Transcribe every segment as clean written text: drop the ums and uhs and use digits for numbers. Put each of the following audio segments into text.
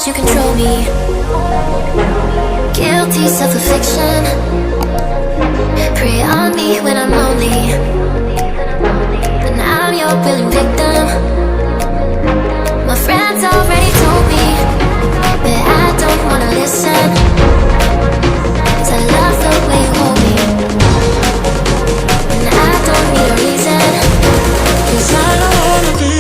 that you control me. Guilty self-affliction. Prey on me when I'm lonely, but now I'm your willing victim. My friends already told me that I don't wanna listen, 'cause I love the way you hold me, and I don't need a reason, 'cause I don't wanna be.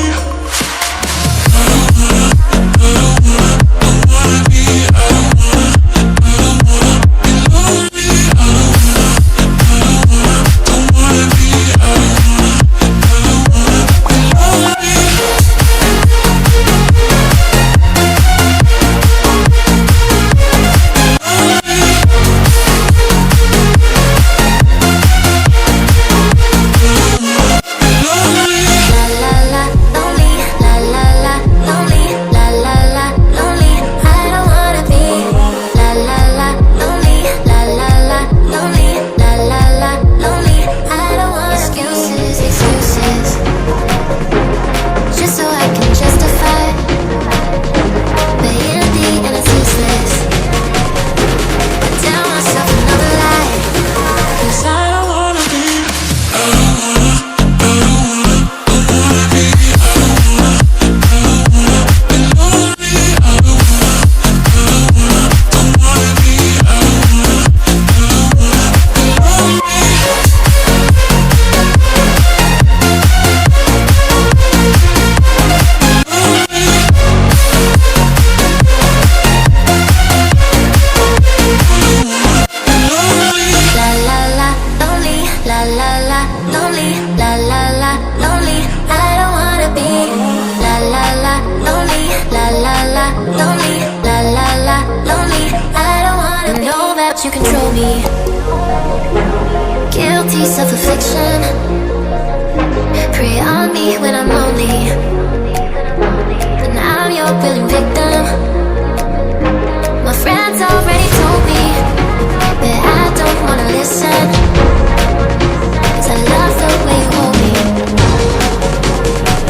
You control me. Guilty self-affliction. Prey on me when I'm lonely, but now I'm your willing victim. My friends already told me that I don't wanna listen, 'cause I love the way you hold me,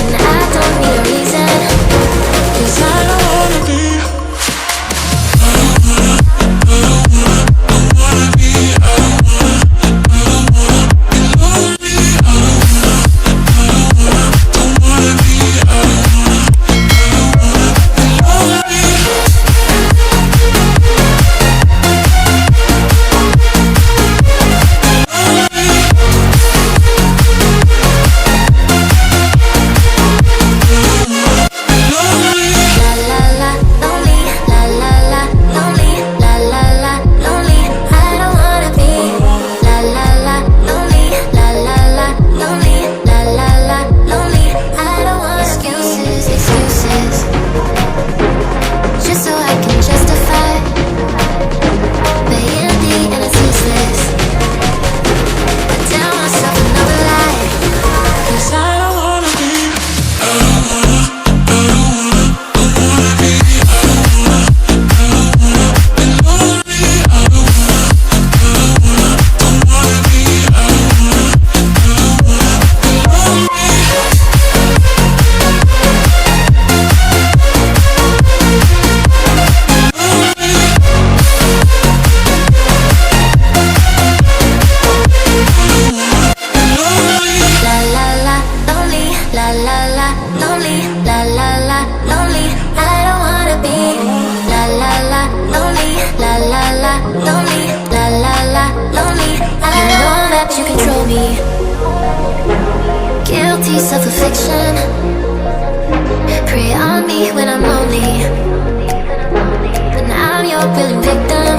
and I don't need a reason, 'cause I don't wanna be. Guilty self-affliction. Prey on me when I'm lonely, but now I'm your willing victim.